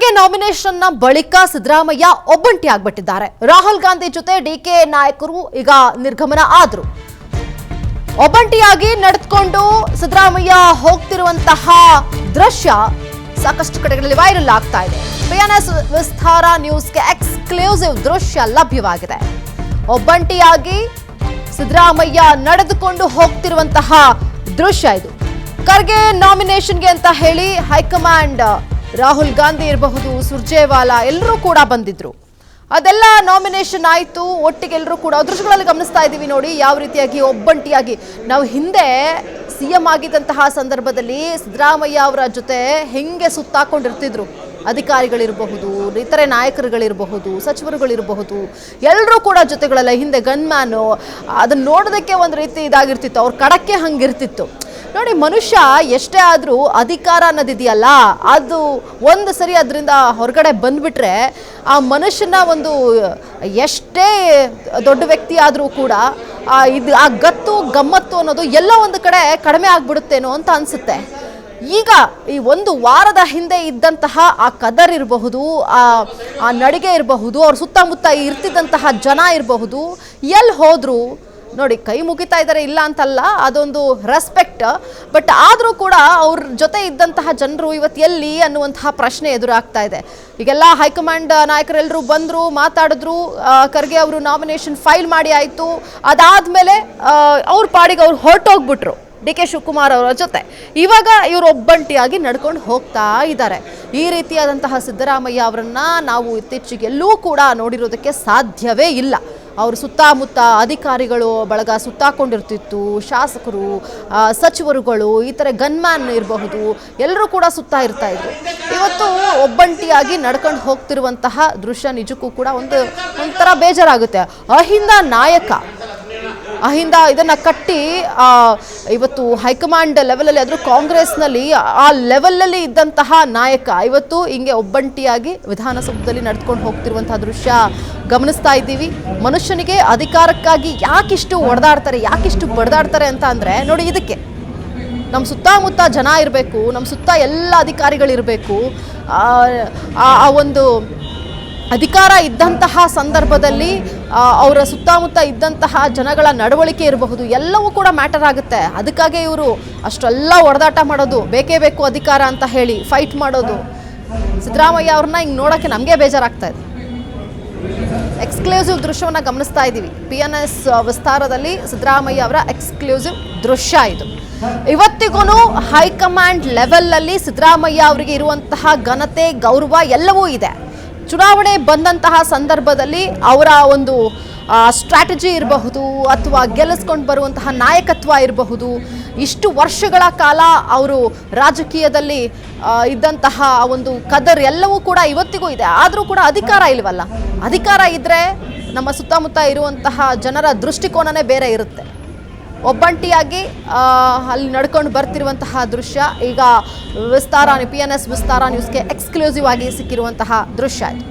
Kharge nomination ಬಳಿಕ ಸಿದ್ದರಾಮಯ್ಯ ಒಬ್ಬಂಟಿ ಆಗ್ಬಿಟ್ಟಿದ್ದಾರೆ. ರಾಹುಲ್ ಗಾಂಧಿ ಜೊತೆ DK ನಾಯಕರು ಈಗ ನಿರ್ಗಮನ ಆದ್ರು. ಒಬ್ಬಂಟಿಯಾಗಿ ನಡೆದುಕೊಂಡು ಸಿದ್ದರಾಮಯ್ಯ ಹೋಗ್ತಿರುವಂತಹ ದೃಶ್ಯ ಸಾಕಷ್ಟು ಕಡೆಗಳಲ್ಲಿ ವೈರಲ್ ಆಗ್ತಾ ಇದೆ. ಪಿಎನ್ಎಸ್ ವಿಸ್ತಾರ ನ್ಯೂಸ್ಗೆ ಎಕ್ಸ್ಕ್ಲೂಸಿವ್ ದೃಶ್ಯ ಲಭ್ಯವಾಗಿದೆ. ಒಬ್ಬಂಟಿಯಾಗಿ ಸಿದ್ದರಾಮಯ್ಯ ನಡೆದುಕೊಂಡು ಹೋಗ್ತಿರುವಂತಹ ದೃಶ್ಯ ಇದು. ಖರ್ಗೆ ನಾಮಿನೇಷನ್ಗೆ ಅಂತ ಹೇಳಿ ಹೈಕಮಾಂಡ್ ರಾಹುಲ್ ಗಾಂಧಿ ಇರಬಹುದು, ಸುರ್ಜೇವಾಲಾ ಎಲ್ಲರೂ ಕೂಡ ಬಂದಿದ್ರು. ಅದೆಲ್ಲ ನಾಮಿನೇಷನ್ ಆಯಿತು. ಒಟ್ಟಿಗೆ ಎಲ್ಲರೂ ಕೂಡ ದೃಶ್ಯಗಳಲ್ಲಿ ಗಮನಿಸ್ತಾ ಇದ್ದೀವಿ. ನೋಡಿ ಯಾವ ರೀತಿಯಾಗಿ ಒಬ್ಬಂಟಿಯಾಗಿ. ನಾವು ಹಿಂದೆ ಸಿಎಂ ಆಗಿದ್ದಂತಹ ಸಂದರ್ಭದಲ್ಲಿ ಸಿದ್ದರಾಮಯ್ಯ ಅವರ ಜೊತೆ ಹೆಂಗೆ ಸುತ್ತಾಕೊಂಡಿರ್ತಿದ್ರು ಅಧಿಕಾರಿಗಳಿರಬಹುದು, ಇತರೆ ನಾಯಕರುಗಳಿರಬಹುದು, ಸಚಿವರುಗಳಿರಬಹುದು, ಎಲ್ಲರೂ ಕೂಡ ಜೊತೆಗಳೆಲ್ಲ ಹಿಂದೆ ಗನ್ಮ್ಯಾನು ಅದನ್ನ ನೋಡೋದಕ್ಕೆ ಒಂದು ರೀತಿ ಇದಾಗಿರ್ತಿತ್ತು. ಅವ್ರ ಕಡಕ್ಕೆ ಹಂಗಿರ್ತಿತ್ತು. ನೋಡಿ, ಮನುಷ್ಯ ಎಷ್ಟೇ ಆದರೂ ಅಧಿಕಾರ ಅನ್ನೋದಿದೆಯಲ್ಲ, ಅದು ಒಂದು ಸರಿ ಅದರಿಂದ ಹೊರಗಡೆ ಬಂದ್ಬಿಟ್ರೆ ಆ ಮನುಷ್ಯನ ಒಂದು ಎಷ್ಟೇ ದೊಡ್ಡ ವ್ಯಕ್ತಿ ಆದರೂ ಕೂಡ ಆ ಗತ್ತು ಗಮ್ಮತ್ತು ಅನ್ನೋದು ಎಲ್ಲ ಒಂದು ಕಡೆ ಕಡಿಮೆ ಆಗ್ಬಿಡುತ್ತೇನೋ ಅಂತ ಅನಿಸುತ್ತೆ. ಈಗ ಈ ಒಂದು ವಾರದ ಹಿಂದೆ ಇದ್ದಂತಹ ಆ ಕದರ್ ಇರಬಹುದು, ಆ ನಡಿಗೆ ಇರಬಹುದು, ಅವ್ರ ಸುತ್ತಮುತ್ತ ಇರ್ತಿದ್ದಂತಹ ಜನ ಇರಬಹುದು, ಎಲ್ಲಿ ಹೋದ್ರು ನೋಡಿ ಕೈ ಮುಗಿತಾ ಇದ್ದಾರೆ, ಇಲ್ಲ ಅಂತಲ್ಲ, ಅದೊಂದು ರೆಸ್ಪೆಕ್ಟ್. ಬಟ್ ಆದರೂ ಕೂಡ ಅವ್ರ ಜೊತೆ ಇದ್ದಂತಹ ಜನರು ಇವತ್ತು ಎಲ್ಲಿ ಅನ್ನುವಂತಹ ಪ್ರಶ್ನೆ ಎದುರಾಗ್ತಾ ಇದೆ. ಈಗೆಲ್ಲ ಹೈಕಮಾಂಡ್ ನಾಯಕರೆಲ್ಲರೂ ಬಂದರು, ಮಾತಾಡಿದ್ರು. ಖರ್ಗೆ ಅವರು ನಾಮಿನೇಷನ್ ಫೈಲ್ ಮಾಡಿ ಆಯಿತು. ಅದಾದಮೇಲೆ ಅವ್ರ ಪಾಡಿಗೆ ಅವ್ರು ಹೊರಟೋಗ್ಬಿಟ್ರು ಡಿ ಕೆ ಶಿವಕುಮಾರ್ ಅವರ ಜೊತೆ. ಇವಾಗ ಇವರು ಒಬ್ಬಂಟಿಯಾಗಿ ನಡ್ಕೊಂಡು ಹೋಗ್ತಾ ಇದ್ದಾರೆ. ಈ ರೀತಿಯಾದಂತಹ ಸಿದ್ದರಾಮಯ್ಯ ಅವರನ್ನ ನಾವು ಇತ್ತೀಚೆಗೆಲ್ಲೂ ಕೂಡ ನೋಡಿರೋದಕ್ಕೆ ಸಾಧ್ಯವೇ ಇಲ್ಲ. ಅವರು ಸುತ್ತಮುತ್ತ ಅಧಿಕಾರಿಗಳು ಬಳಗ ಸುತ್ತಾಕೊಂಡಿರ್ತಿತ್ತು, ಶಾಸಕರು, ಸಚಿವರುಗಳು, ಈ ಥರ ಗನ್ಮ್ಯಾನ್ ಇರಬಹುದು, ಎಲ್ಲರೂ ಕೂಡ ಸುತ್ತಾ ಇರ್ತಾ ಇದ್ರು. ಇವತ್ತು ಒಬ್ಬಂಟಿಯಾಗಿ ನಡ್ಕೊಂಡು ಹೋಗ್ತಿರುವಂತಹ ದೃಶ್ಯ ನಿಜಕ್ಕೂ ಕೂಡ ಒಂಥರ ಬೇಜಾರಾಗುತ್ತೆ. ಅಹಿಂದ ನಾಯಕ, ಅಹಿಂದ ಇದನ್ನ ಕಟ್ಟಿ ಇವತ್ತು ಹೈಕಮಾಂಡ್ ಲೆವೆಲಲ್ಲಿ ಆದರೂ ಕಾಂಗ್ರೆಸ್ನಲ್ಲಿ ಆ ಲೆವೆಲಲ್ಲಿ ಇದ್ದಂತಹ ನಾಯಕ ಇವತ್ತು ಹಿಂಗೆ ಒಬ್ಬಂಟಿಯಾಗಿ ವಿಧಾನಸೌಧದಲ್ಲಿ ನಡೆದುಕೊಂಡು ಹೋಗ್ತಿರುವಂತಹ ದೃಶ್ಯ ಗಮನಿಸ್ತಾ ಇದ್ದೀವಿ. ಮನುಷ್ಯನಿಗೆ ಅಧಿಕಾರಕ್ಕಾಗಿ ಯಾಕಿಷ್ಟು ಒಡೆದಾಡ್ತಾರೆ, ಯಾಕಿಷ್ಟು ಬಡ್ದಾಡ್ತಾರೆ ಅಂತ ಅಂದರೆ ನೋಡಿ, ಇದಕ್ಕೆ ನಮ್ಮ ಸುತ್ತಮುತ್ತ ಜನ ಇರಬೇಕು, ನಮ್ಮ ಸುತ್ತ ಎಲ್ಲ ಅಧಿಕಾರಿಗಳಿರಬೇಕು. ಆ ಒಂದು ಅಧಿಕಾರ ಇದ್ದಂತಹ ಸಂದರ್ಭದಲ್ಲಿ ಅವರ ಸುತ್ತಮುತ್ತ ಇದ್ದಂತಹ ಜನಗಳ ನಡವಳಿಕೆ ಇರಬಹುದು, ಎಲ್ಲವೂ ಕೂಡ ಮ್ಯಾಟರ್ ಆಗುತ್ತೆ. ಅದಕ್ಕಾಗಿ ಇವರು ಅಷ್ಟೆಲ್ಲ ಒಡೆದಾಟ ಮಾಡೋದು, ಬೇಕೇ ಬೇಕು ಅಧಿಕಾರ ಅಂತ ಹೇಳಿ ಫೈಟ್ ಮಾಡೋದು. ಸಿದ್ದರಾಮಯ್ಯ ಅವ್ರನ್ನ ಹಿಂಗೆ ನೋಡೋಕ್ಕೆ ನಮಗೆ ಬೇಜಾರಾಗ್ತಾ ಇದೆ. ಎಕ್ಸ್ಕ್ಲೂಸಿವ್ ದೃಶ್ಯವನ್ನು ಗಮನಿಸ್ತಾ ಇದ್ದೀವಿ. ಪಿಎನ್ಎಸ್ ವಿಸ್ತಾರದಲ್ಲಿ ಸಿದ್ದರಾಮಯ್ಯ ಅವರ ಎಕ್ಸ್ಕ್ಲೂಸಿವ್ ದೃಶ್ಯ ಇದು. ಇವತ್ತಿಗೂ ಹೈಕಮಾಂಡ್ ಲೆವೆಲಲ್ಲಿ ಸಿದ್ದರಾಮಯ್ಯ ಅವರಿಗೆ ಇರುವಂತಹ ಘನತೆ, ಗೌರವ ಎಲ್ಲವೂ ಇದೆ. ಚುನಾವಣೆ ಬಂದಂತಹ ಸಂದರ್ಭದಲ್ಲಿ ಅವರ ಒಂದು ಸ್ಟ್ರಾಟಜಿ ಇರಬಹುದು, ಅಥವಾ ಗೆಲ್ಲಿಸ್ಕೊಂಡು ಬರುವಂತಹ ನಾಯಕತ್ವ ಇರಬಹುದು. ಇಷ್ಟು ವರ್ಷಗಳ ಕಾಲ ಅವರು ರಾಜಕೀಯದಲ್ಲಿ ಇದ್ದಂತಹ ಒಂದು ಕದರ್ ಎಲ್ಲವೂ ಕೂಡ ಇವತ್ತಿಗೂ ಇದೆ. ಆದರೂ ಕೂಡ ಅಧಿಕಾರ ಇಲ್ವಲ್ಲ. ಅಧಿಕಾರ ಇದ್ದರೆ ನಮ್ಮ ಸುತ್ತಮುತ್ತ ಇರುವಂತಹ ಜನರ ದೃಷ್ಟಿಕೋನನೇ ಬೇರೆ ಇರುತ್ತೆ. ಒಬ್ಬಂಟಿಯಾಗಿ ಅಲ್ಲಿ ನಡ್ಕೊಂಡು ಬರ್ತಿರುವಂತಹ ದೃಶ್ಯ ಈಗ ವಿಸ್ತಾರ, ಪಿಎನ್ಎಸ್ ವಿಸ್ತಾರ ನ್ಯೂಸ್ಗೆ ಎಕ್ಸ್ಕ್ಲೂಸಿವ್ ಆಗಿ ಸಿಕ್ಕಿರುವಂತಹ ದೃಶ್ಯ ಇದು.